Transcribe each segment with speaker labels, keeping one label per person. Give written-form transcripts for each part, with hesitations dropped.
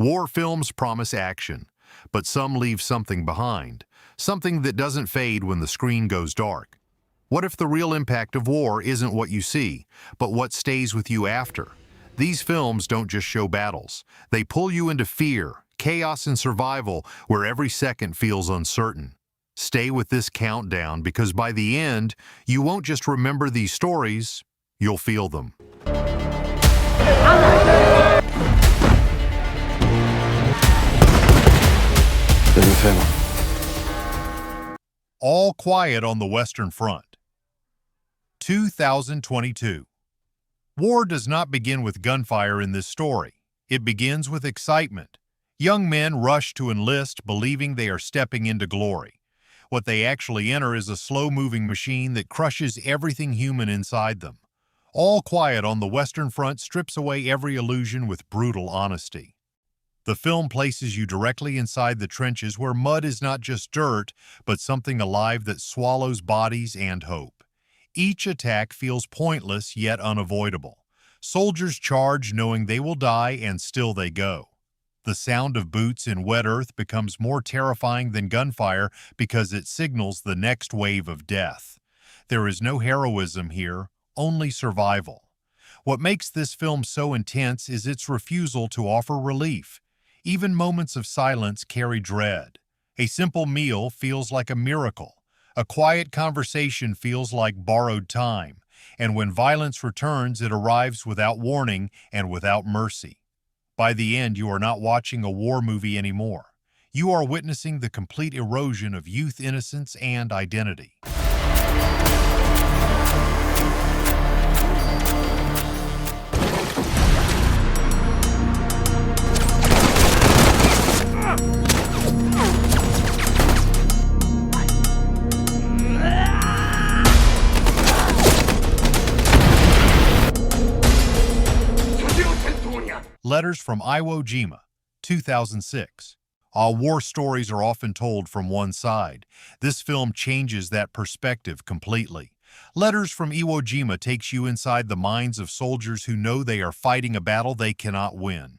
Speaker 1: War films promise action, but some leave something behind, something that doesn't fade when the screen goes dark. What if the real impact of war isn't what you see, but what stays with you after? These films don't just show battles. They pull you into fear, chaos, and survival where every second feels uncertain. Stay with this countdown because by the end, you won't just remember these stories, you'll feel them. All Quiet on the Western Front. 2022. War does not begin with gunfire in this story. It begins with excitement. Young men rush to enlist, believing they are stepping into glory. What they actually enter is a slow-moving machine that crushes everything human inside them. All Quiet on the Western Front strips away every illusion with brutal honesty. The film places you directly inside the trenches where mud is not just dirt, but something alive that swallows bodies and hope. Each attack feels pointless yet unavoidable. Soldiers charge knowing they will die and still they go. The sound of boots in wet earth becomes more terrifying than gunfire because it signals the next wave of death. There is no heroism here, only survival. What makes this film so intense is its refusal to offer relief. Even moments of silence carry dread. A simple meal feels like a miracle. A quiet conversation feels like borrowed time. And when violence returns, it arrives without warning and without mercy. By the end, you are not watching a war movie anymore. You are witnessing the complete erosion of youth innocence and identity. Letters from Iwo Jima, 2006. All war stories are often told from one side. This film changes that perspective completely. Letters from Iwo Jima takes you inside the minds of soldiers who know they are fighting a battle they cannot win.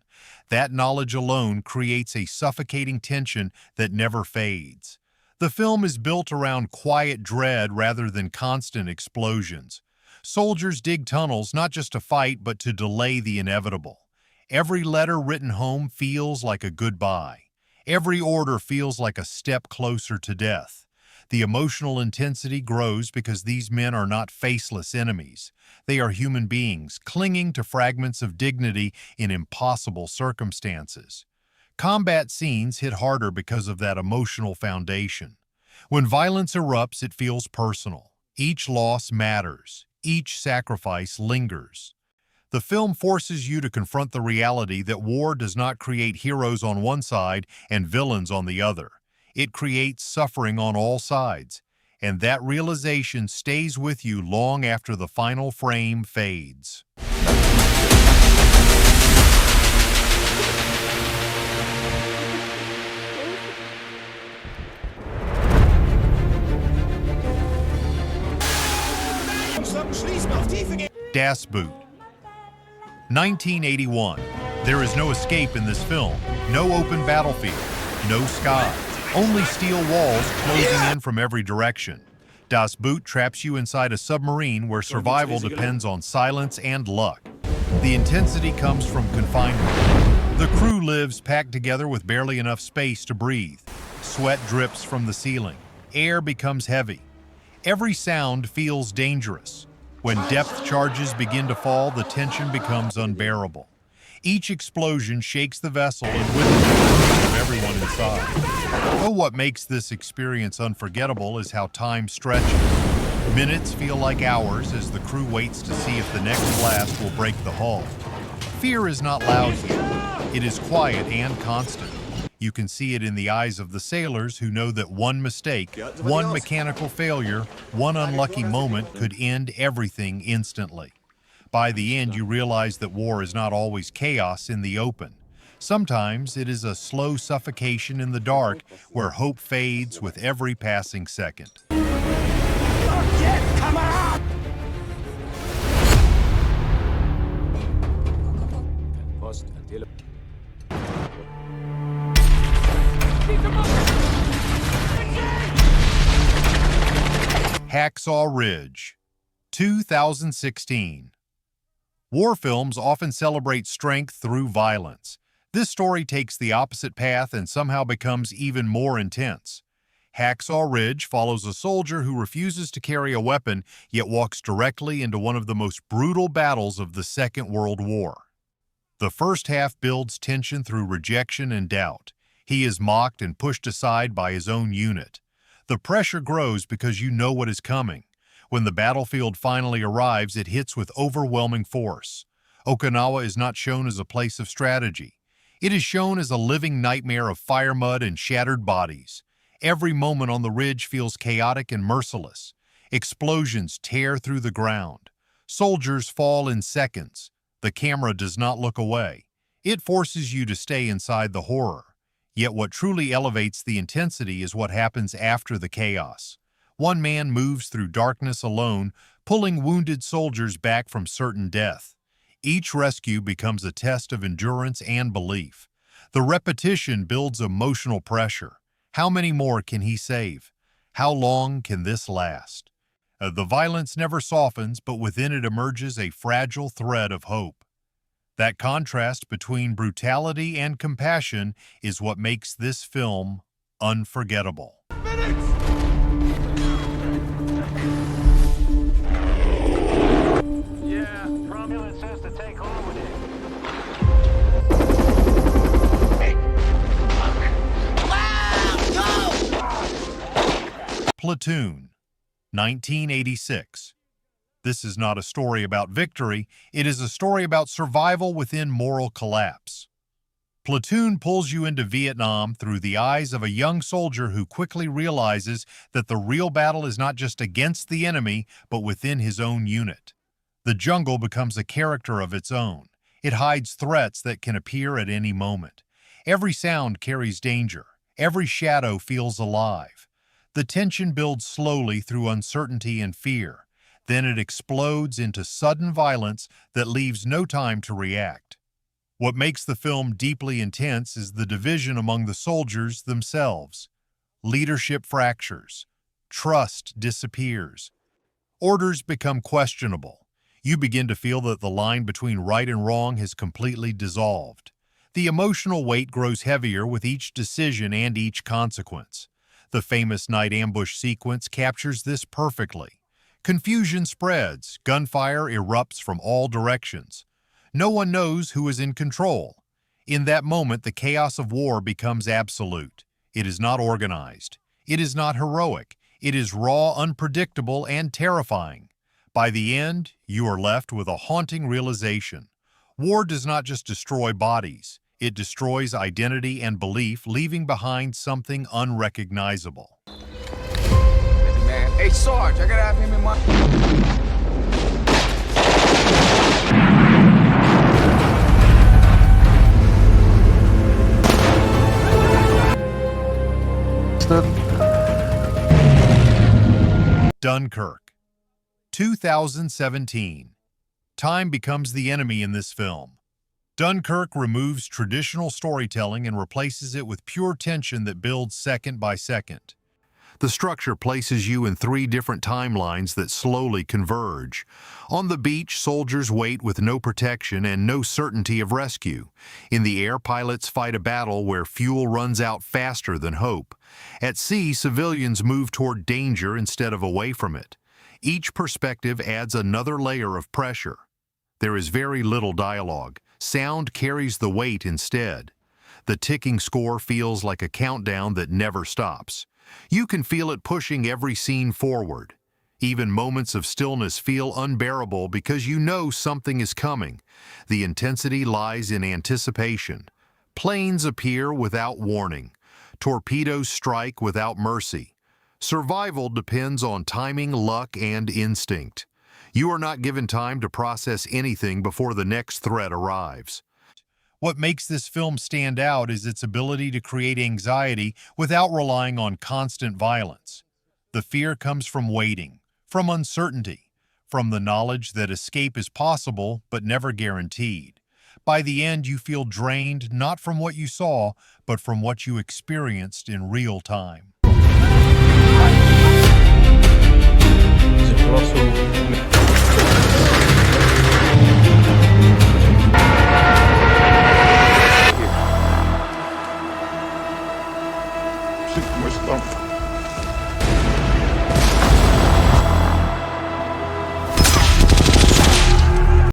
Speaker 1: That knowledge alone creates a suffocating tension that never fades. The film is built around quiet dread rather than constant explosions. Soldiers dig tunnels not just to fight but to delay the inevitable. Every letter written home feels like a goodbye. Every order feels like a step closer to death. The emotional intensity grows because these men are not faceless enemies. They are human beings, clinging to fragments of dignity in impossible circumstances. Combat scenes hit harder because of that emotional foundation. When violence erupts, it feels personal. Each loss matters. Each sacrifice lingers. The film forces you to confront the reality that war does not create heroes on one side and villains on the other. It creates suffering on all sides, and that realization stays with you long after the final frame fades. Das Boot. 1981. There is no escape in this film. No open battlefield. No sky. Only steel walls closing in from every direction. Das Boot traps you inside a submarine where survival depends on silence and luck. The intensity comes from confinement. The crew lives packed together with barely enough space to breathe. Sweat drips from the ceiling. Air becomes heavy. Every sound feels dangerous. When depth charges begin to fall, the tension becomes unbearable. Each explosion shakes the vessel and with it the memory of everyone inside. Oh, what makes this experience unforgettable is how time stretches. Minutes feel like hours as the crew waits to see if the next blast will break the hull. Fear is not loud here. It is quiet and constant. You can see it in the eyes of the sailors who know that one mistake, one mechanical failure, one unlucky moment could end everything instantly. By the end, you realize that war is not always chaos in the open. Sometimes it is a slow suffocation in the dark where hope fades with every passing second. Come on! Hacksaw Ridge, 2016. War films often celebrate strength through violence. This story takes the opposite path and somehow becomes even more intense. Hacksaw Ridge follows a soldier who refuses to carry a weapon yet walks directly into one of the most brutal battles of the Second World War. The first half builds tension through rejection and doubt. He is mocked and pushed aside by his own unit. The pressure grows because you know what is coming. When the battlefield finally arrives, it hits with overwhelming force. Okinawa is not shown as a place of strategy. It is shown as a living nightmare of fire mud and shattered bodies. Every moment on the ridge feels chaotic and merciless. Explosions tear through the ground. Soldiers fall in seconds. The camera does not look away. It forces you to stay inside the horror. Yet what truly elevates the intensity is what happens after the chaos. One man moves through darkness alone, pulling wounded soldiers back from certain death. Each rescue becomes a test of endurance and belief. The repetition builds emotional pressure. How many more can he save? How long can this last? The violence never softens, but within it emerges a fragile thread of hope. That contrast between brutality and compassion is what makes this film unforgettable. Platoon, 1986. This is not a story about victory, it is a story about survival within moral collapse. Platoon pulls you into Vietnam through the eyes of a young soldier who quickly realizes that the real battle is not just against the enemy, but within his own unit. The jungle becomes a character of its own. It hides threats that can appear at any moment. Every sound carries danger. Every shadow feels alive. The tension builds slowly through uncertainty and fear. Then it explodes into sudden violence that leaves no time to react. What makes the film deeply intense is the division among the soldiers themselves. Leadership fractures. Trust disappears. Orders become questionable. You begin to feel that the line between right and wrong has completely dissolved. The emotional weight grows heavier with each decision and each consequence. The famous night ambush sequence captures this perfectly. Confusion spreads, gunfire erupts from all directions. No one knows who is in control. In that moment, the chaos of war becomes absolute. It is not organized. It is not heroic. It is raw, unpredictable, and terrifying. By the end, you are left with a haunting realization. War does not just destroy bodies. It destroys identity and belief, leaving behind something unrecognizable.
Speaker 2: Hey, Sarge, I gotta have him in my...
Speaker 1: Dunkirk, 2017. Time becomes the enemy in this film. Dunkirk removes traditional storytelling and replaces it with pure tension that builds second by second. The structure places you in three different timelines that slowly converge. On the beach, soldiers wait with no protection and no certainty of rescue. In the air, pilots fight a battle where fuel runs out faster than hope. At sea, civilians move toward danger instead of away from it. Each perspective adds another layer of pressure. There is very little dialogue. Sound carries the weight instead. The ticking score feels like a countdown that never stops. You can feel it pushing every scene forward. Even moments of stillness feel unbearable because you know something is coming. The intensity lies in anticipation. Planes appear without warning. Torpedoes strike without mercy. Survival depends on timing, luck, and instinct. You are not given time to process anything before the next threat arrives. What makes this film stand out is its ability to create anxiety without relying on constant violence. The fear comes from waiting, from uncertainty, from the knowledge that escape is possible but never guaranteed. By the end, you feel drained not from what you saw, but from what you experienced in real time.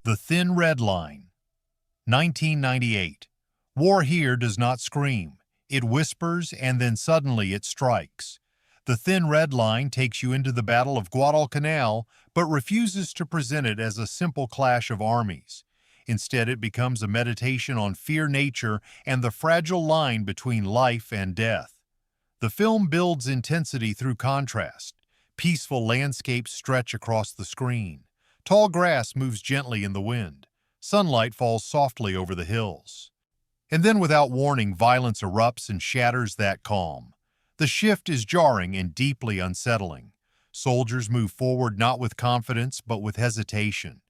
Speaker 1: The Thin Red Line, 1998. War here does not scream. It whispers and then suddenly it strikes. The Thin Red Line takes you into the Battle of Guadalcanal, but refuses to present it as a simple clash of armies. Instead, it becomes a meditation on fear, nature, and the fragile line between life and death. The film builds intensity through contrast. Peaceful landscapes stretch across the screen. Tall grass moves gently in the wind. Sunlight falls softly over the hills. And then, without warning, violence erupts and shatters that calm. The shift is jarring and deeply unsettling. Soldiers move forward not with confidence, but with hesitation.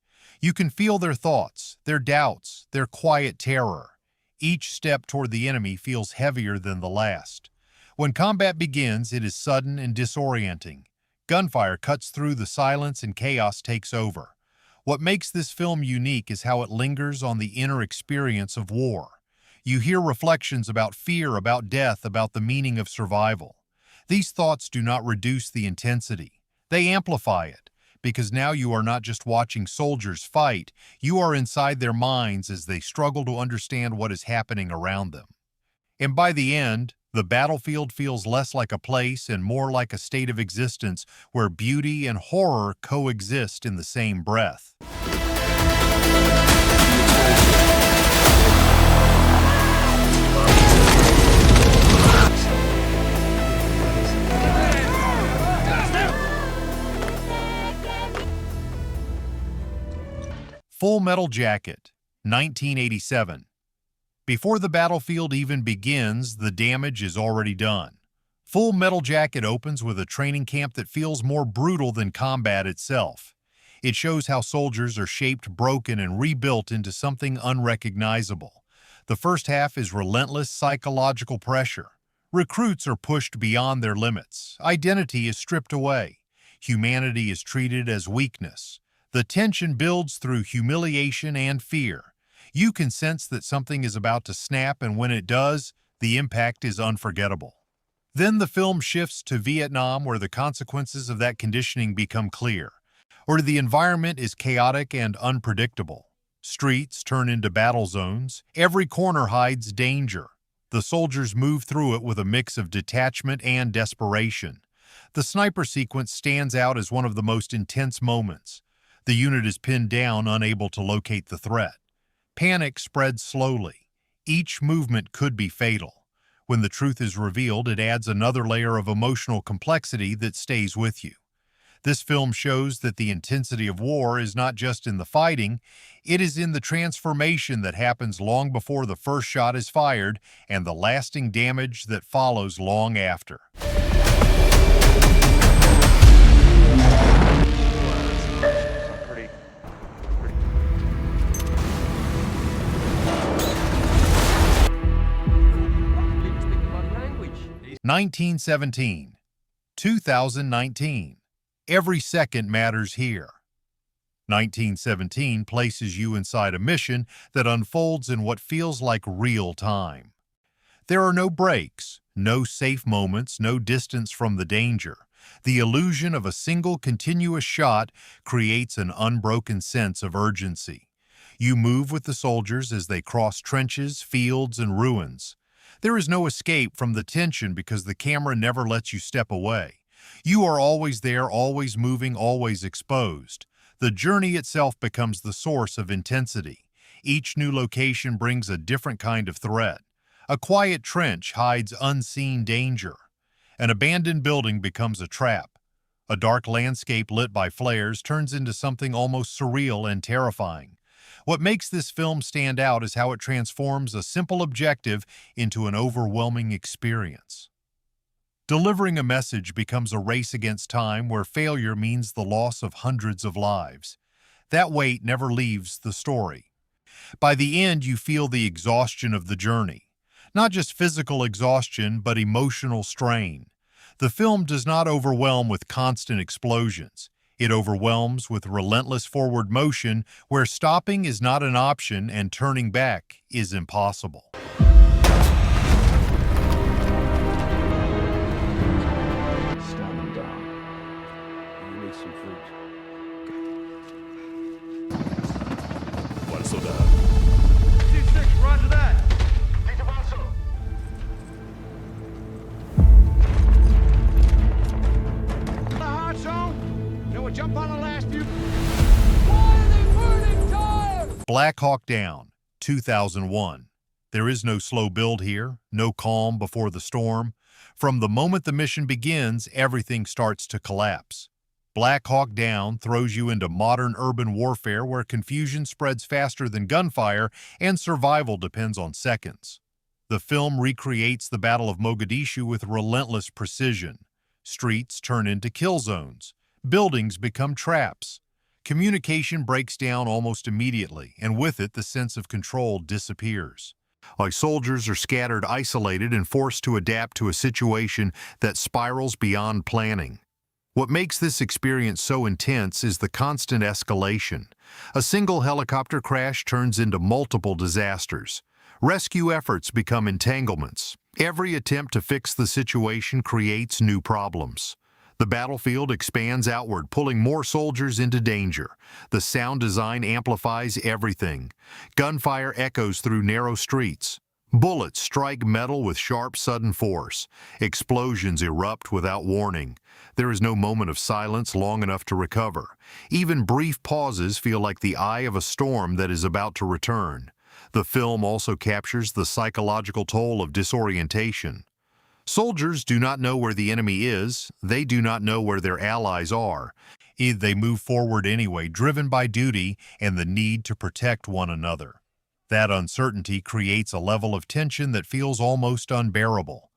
Speaker 1: You can feel their thoughts, their doubts, their quiet terror. Each step toward the enemy feels heavier than the last. When combat begins, it is sudden and disorienting. Gunfire cuts through the silence and chaos takes over. What makes this film unique is how it lingers on the inner experience of war. You hear reflections about fear, about death, about the meaning of survival. These thoughts do not reduce the intensity. They amplify it, because now you are not just watching soldiers fight, you are inside their minds as they struggle to understand what is happening around them. And by the end, the battlefield feels less like a place and more like a state of existence where beauty and horror coexist in the same breath. Full Metal Jacket, 1987. Before the battlefield even begins, the damage is already done. Full Metal Jacket opens with a training camp that feels more brutal than combat itself. It shows how soldiers are shaped, broken, and rebuilt into something unrecognizable. The first half is relentless psychological pressure. Recruits are pushed beyond their limits. Identity is stripped away. Humanity is treated as weakness. The tension builds through humiliation and fear. You can sense that something is about to snap, and when it does, the impact is unforgettable. Then the film shifts to Vietnam, where the consequences of that conditioning become clear, where the environment is chaotic and unpredictable. Streets turn into battle zones. Every corner hides danger. The soldiers move through it with a mix of detachment and desperation. The sniper sequence stands out as one of the most intense moments. The unit is pinned down, unable to locate the threat. Panic spreads slowly. Each movement could be fatal. When the truth is revealed, it adds another layer of emotional complexity that stays with you. This film shows that the intensity of war is not just in the fighting, it is in the transformation that happens long before the first shot is fired and the lasting damage that follows long after. 1917, 2019. Every second matters here. 1917 places you inside a mission that unfolds in what feels like real time. There are no breaks, no safe moments, no distance from the danger. The illusion of a single continuous shot creates an unbroken sense of urgency. You move with the soldiers as they cross trenches, fields, and ruins. There is no escape from the tension because the camera never lets you step away. You are always there, always moving, always exposed. The journey itself becomes the source of intensity. Each new location brings a different kind of threat. A quiet trench hides unseen danger. An abandoned building becomes a trap. A dark landscape lit by flares turns into something almost surreal and terrifying. What makes this film stand out is how it transforms a simple objective into an overwhelming experience. Delivering a message becomes a race against time where failure means the loss of hundreds of lives. That weight never leaves the story. By the end, you feel the exhaustion of the journey. Not just physical exhaustion, but emotional strain. The film does not overwhelm with constant explosions. It overwhelms with relentless forward motion where stopping is not an option and turning back is impossible.
Speaker 3: Stand them down. You need some food.
Speaker 4: ¿Cuál soldado?
Speaker 2: C6, roger that. The hot zone. Then we'll jump on the last few.
Speaker 1: Black Hawk Down, 2001. There is no slow build here, no calm before the storm. From the moment the mission begins, everything starts to collapse. Black Hawk Down throws you into modern urban warfare where confusion spreads faster than gunfire and survival depends on seconds. The film recreates the Battle of Mogadishu with relentless precision. Streets turn into kill zones. Buildings become traps. Communication breaks down almost immediately, and with it, the sense of control disappears. Our soldiers are scattered, isolated, and forced to adapt to a situation that spirals beyond planning. What makes this experience so intense is the constant escalation. A single helicopter crash turns into multiple disasters. Rescue efforts become entanglements. Every attempt to fix the situation creates new problems. The battlefield expands outward, pulling more soldiers into danger. The sound design amplifies everything. Gunfire echoes through narrow streets. Bullets strike metal with sharp, sudden force. Explosions erupt without warning. There is no moment of silence long enough to recover. Even brief pauses feel like the eye of a storm that is about to return. The film also captures the psychological toll of disorientation. Soldiers do not know where the enemy is. They do not know where their allies are. They move forward anyway, driven by duty and the need to protect one another. That uncertainty creates a level of tension that feels almost unbearable.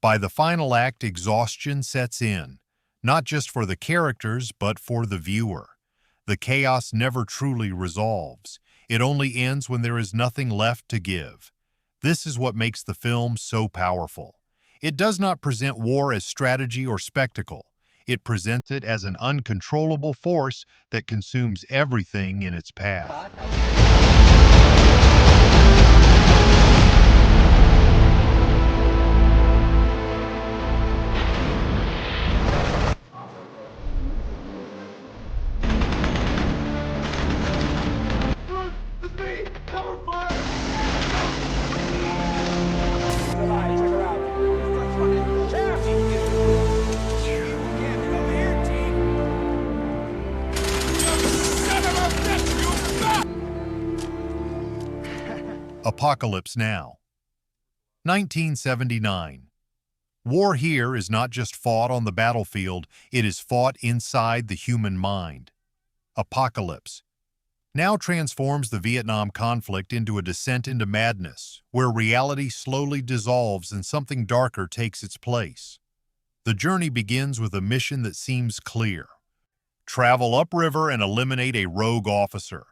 Speaker 1: By the final act, exhaustion sets in, not just for the characters, but for the viewer. The chaos never truly resolves. It only ends when there is nothing left to give. This is what makes the film so powerful. It does not present war as strategy or spectacle. It presents it as an uncontrollable force that consumes everything in its path. Apocalypse Now. 1979. War here is not just fought on the battlefield, it is fought inside the human mind. Apocalypse now transforms the Vietnam conflict into a descent into madness, where reality slowly dissolves and something darker takes its place. The journey begins with a mission that seems clear. Travel upriver and eliminate a rogue officer.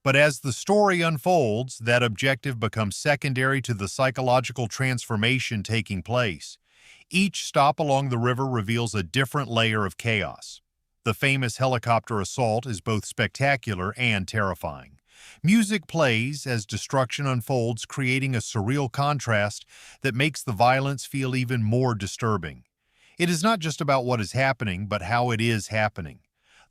Speaker 1: But as the story unfolds, that objective becomes secondary to the psychological transformation taking place. Each stop along the river reveals a different layer of chaos. The famous helicopter assault is both spectacular and terrifying. Music plays as destruction unfolds, creating a surreal contrast that makes the violence feel even more disturbing. It is not just about what is happening, but how it is happening.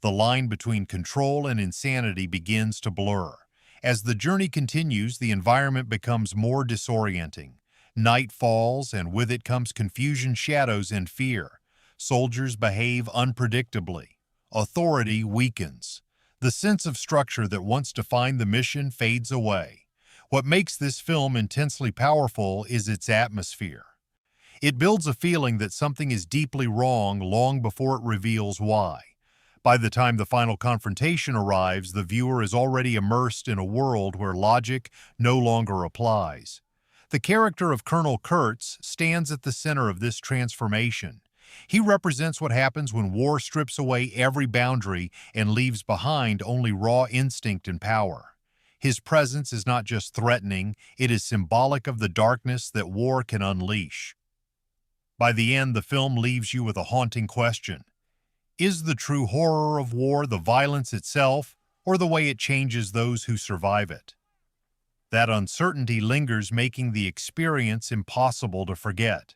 Speaker 1: The line between control and insanity begins to blur. As the journey continues, the environment becomes more disorienting. Night falls, and with it comes confusion, shadows, and fear. Soldiers behave unpredictably. Authority weakens. The sense of structure that once defined the mission fades away. What makes this film intensely powerful is its atmosphere. It builds a feeling that something is deeply wrong long before it reveals why. By the time the final confrontation arrives, the viewer is already immersed in a world where logic no longer applies. The character of Colonel Kurtz stands at the center of this transformation. He represents what happens when war strips away every boundary and leaves behind only raw instinct and power. His presence is not just threatening, it is symbolic of the darkness that war can unleash. By the end, the film leaves you with a haunting question. Is the true horror of war the violence itself, or the way it changes those who survive it? That uncertainty lingers, making the experience impossible to forget.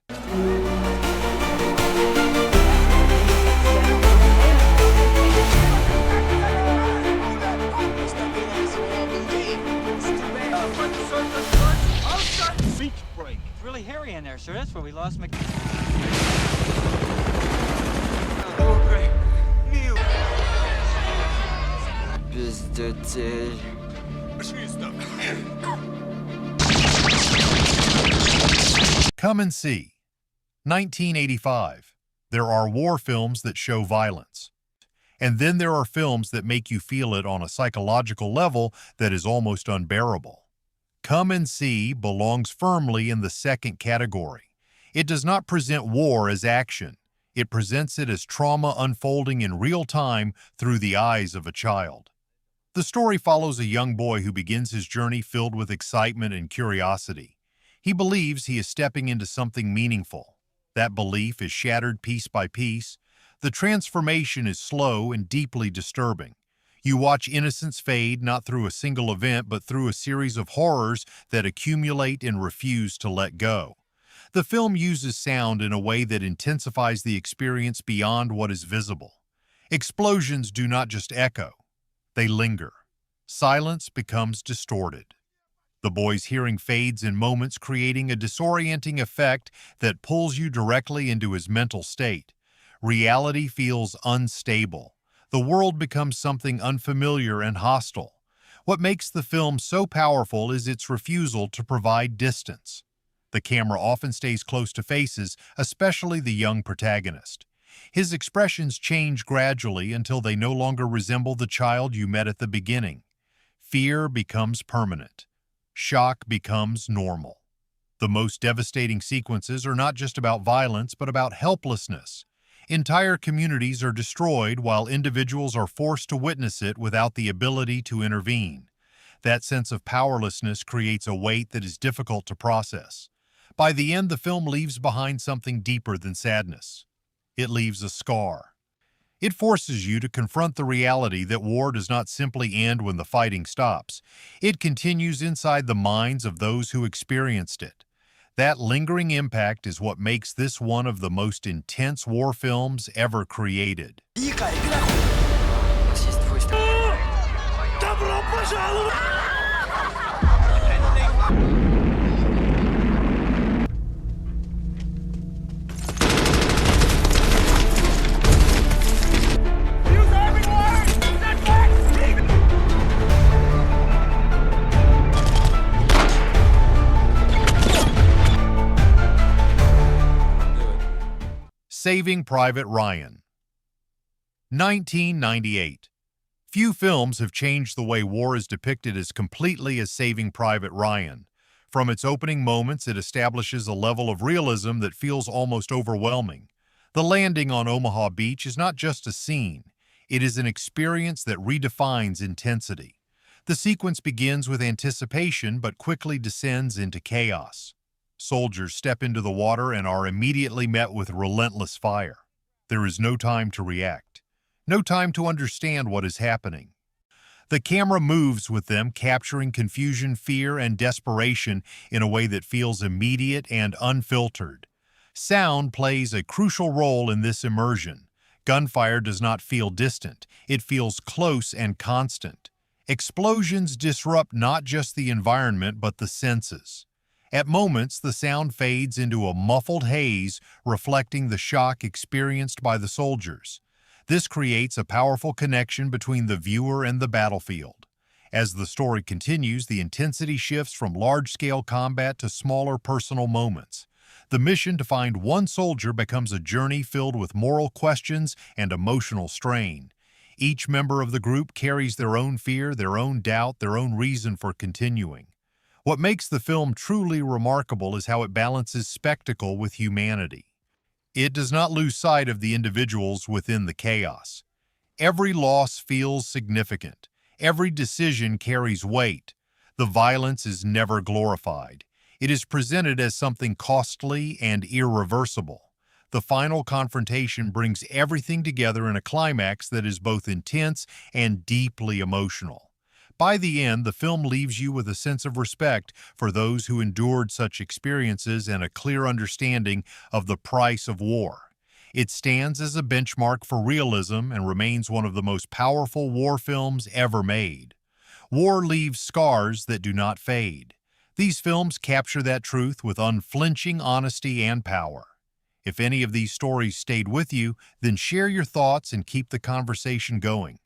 Speaker 5: It's really hairy in there, sir. That's where we lost Mc...
Speaker 1: Come and see. 1985. There are war films that show violence. And then there are films that make you feel it on a psychological level that is almost unbearable. Come and See belongs firmly in the second category. It does not present war as action. It presents it as trauma unfolding in real time through the eyes of a child. The story follows a young boy who begins his journey filled with excitement and curiosity. He believes he is stepping into something meaningful. That belief is shattered piece by piece. The transformation is slow and deeply disturbing. You watch innocence fade not through a single event, but through a series of horrors that accumulate and refuse to let go. The film uses sound in a way that intensifies the experience beyond what is visible. Explosions do not just echo, they linger. Silence becomes distorted. The boy's hearing fades in moments, creating a disorienting effect that pulls you directly into his mental state. Reality feels unstable. The world becomes something unfamiliar and hostile. What makes the film so powerful is its refusal to provide distance. The camera often stays close to faces, especially the young protagonist. His expressions change gradually until they no longer resemble the child you met at the beginning. Fear becomes permanent. Shock becomes normal. The most devastating sequences are not just about violence, but about helplessness. Entire communities are destroyed while individuals are forced to witness it without the ability to intervene. That sense of powerlessness creates a weight that is difficult to process. By the end, the film leaves behind something deeper than sadness. It leaves a scar. It forces you to confront the reality that war does not simply end when the fighting stops. It continues inside the minds of those who experienced it. That lingering impact is what makes this one of the most intense war films ever created. Saving Private Ryan. 1998. Few films have changed the way war is depicted as completely as Saving Private Ryan. From its opening moments, it establishes a level of realism that feels almost overwhelming. The landing on Omaha Beach is not just a scene. It is an experience that redefines intensity. The sequence begins with anticipation but quickly descends into chaos. Soldiers step into the water and are immediately met with relentless fire. There is no time to react, no time to understand what is happening. The camera moves with them, capturing confusion, fear, and desperation in a way that feels immediate and unfiltered. Sound plays a crucial role in this immersion. Gunfire does not feel distant, it feels close and constant. Explosions disrupt not just the environment but the senses. At moments, the sound fades into a muffled haze, reflecting the shock experienced by the soldiers. This creates a powerful connection between the viewer and the battlefield. As the story continues, the intensity shifts from large-scale combat to smaller personal moments. The mission to find one soldier becomes a journey filled with moral questions and emotional strain. Each member of the group carries their own fear, their own doubt, their own reason for continuing. What makes the film truly remarkable is how it balances spectacle with humanity. It does not lose sight of the individuals within the chaos. Every loss feels significant. Every decision carries weight. The violence is never glorified. It is presented as something costly and irreversible. The final confrontation brings everything together in a climax that is both intense and deeply emotional. By the end, the film leaves you with a sense of respect for those who endured such experiences and a clear understanding of the price of war. It stands as a benchmark for realism and remains one of the most powerful war films ever made. War leaves scars that do not fade. These films capture that truth with unflinching honesty and power. If any of these stories stayed with you, then share your thoughts and keep the conversation going.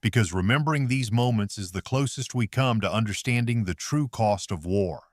Speaker 1: Because remembering these moments is the closest we come to understanding the true cost of war.